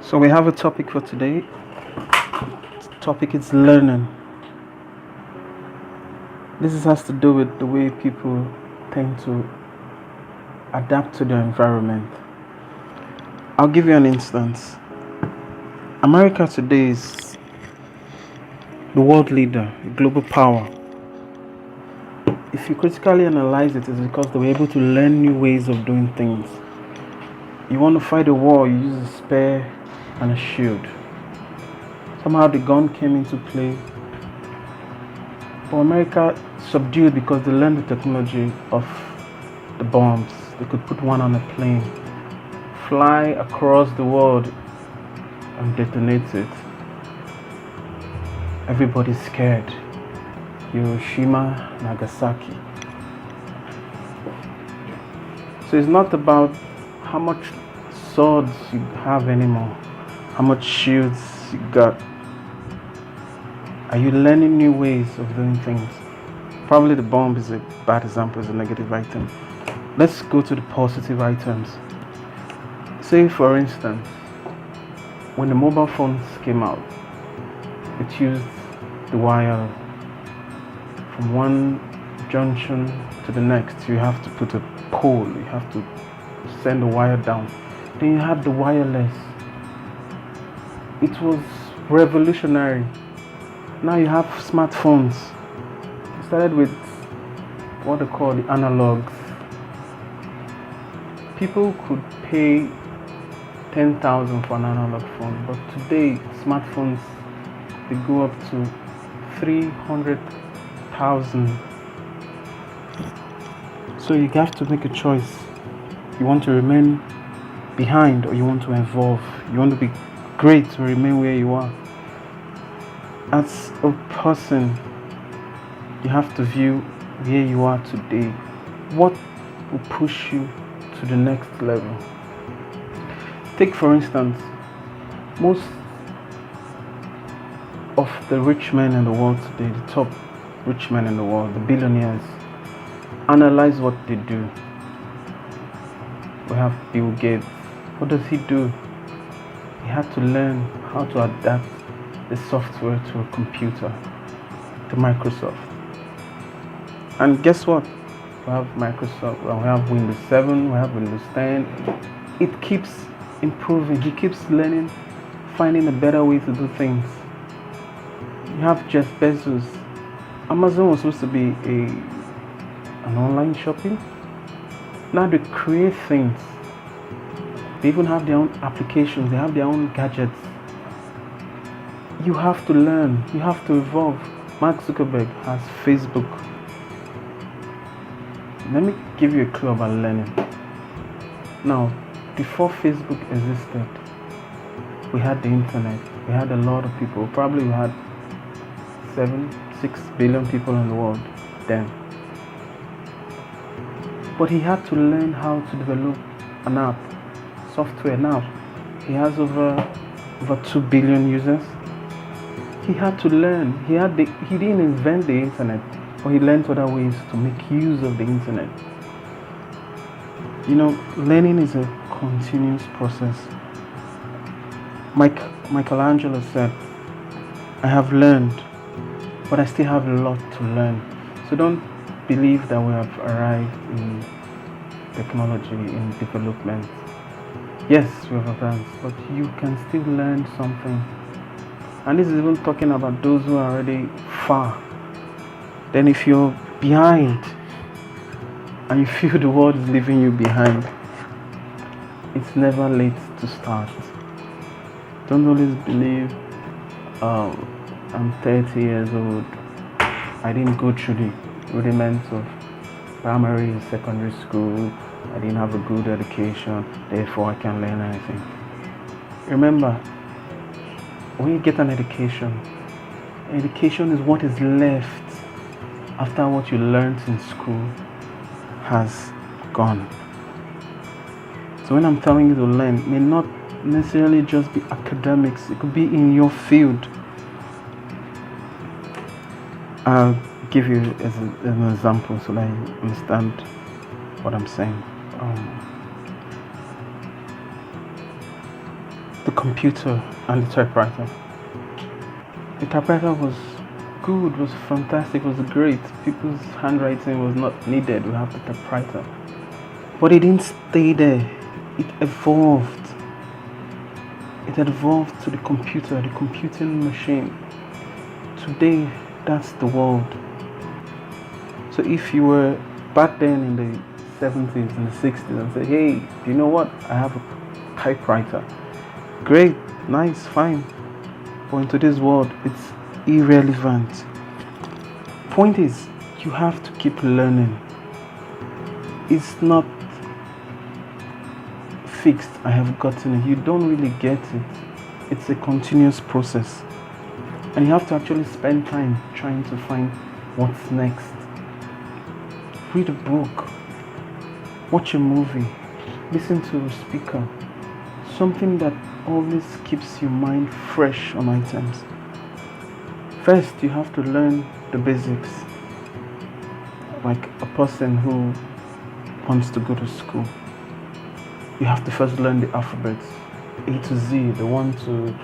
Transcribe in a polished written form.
So we have a topic for today. The topic is learning. Has to do with the way people tend to adapt to their environment. I'll give you an instance. America today is the world leader, a global power. If you critically analyze it, it's because they were able to learn new ways of doing things. You want to fight a war, you use a spear and a shield. Somehow the gun came into play. But America subdued because they learned the technology of the bombs. They could put one on a plane, fly across the world and detonate it. Everybody's scared. Hiroshima, Nagasaki. So it's not about how much swords you have anymore, how much shields you got. Are you learning new ways of doing things? Probably the bomb is a bad example, is a negative item. Let's go to the positive items. Say, for instance, when the mobile phones came out, it used the wire from one junction to the next. You have to put a pole, you have to send the wire down. Then you had the wireless. It was revolutionary. Now you have smartphones. It started with what they call the analogs. People could pay 10,000 for an analog phone, but today smartphones, they go up to 300,000. So you have to make a choice. You want to remain behind or you want to evolve. You want to be great or remain where you are. As a person, you have to view where you are today. What will push you to the next level? Take, for instance, most of the rich men in the world today, the top rich men in the world, the billionaires, analyze what they do. We have Bill Gates. What does he do? He had to learn how to adapt the software to a computer, to Microsoft. And guess what? We have Microsoft, we have Windows 7, we have Windows 10. It keeps improving. He keeps learning, finding a better way to do things. You have Jeff Bezos. Amazon was supposed to be an online shopping. Now they create things. They even have their own applications. They have their own gadgets. You have to learn. You have to evolve. Mark Zuckerberg has Facebook. Let me give you a clue about learning. Now, before Facebook existed, we had the internet. We had a lot of people. Probably we had 6 billion people in the world then. But he had to learn how to develop an app, software. Now he has over 2 billion users. He had to learn. He didn't invent the internet, but he learned other ways to make use of the internet. Learning is a continuous process. Michelangelo said, "I have learned, but I still have a lot to learn." So don't believe that we have arrived in technology, in development. Yes, we have advanced, but you can still learn something. And this is even talking about those who are already far. Then if you're behind and you feel the world is leaving you behind, it's never late to start. Don't always believe I'm 30 years old. I didn't go through the rudiments of primary and secondary school. I didn't have a good education, therefore I can't learn anything. Remember, when you get an education is what is left after what you learned in school has gone. So when I'm telling you to learn, it may not necessarily just be academics. It could be in your field. I'll give you as an example so that you understand what I'm saying. the computer and the typewriter. The typewriter was good, was fantastic, was great. People's handwriting was not needed. We have the typewriter. But it didn't stay there. It evolved. It evolved to the computer, the computing machine. Today, that's the world. So if you were back then in the 70s and the 60s and say, hey, you know what? I have a typewriter. Great, nice, fine. But in today's world, it's irrelevant. Point is, you have to keep learning. It's not fixed. I have gotten it. You don't really get it. It's a continuous process. And you have to actually spend time trying to find what's next. Read a book. Watch a movie. Listen to a speaker. Something that always keeps your mind fresh on items. First, you have to learn the basics. Like a person who wants to go to school, you have to first learn the alphabet, A to Z, the 1 to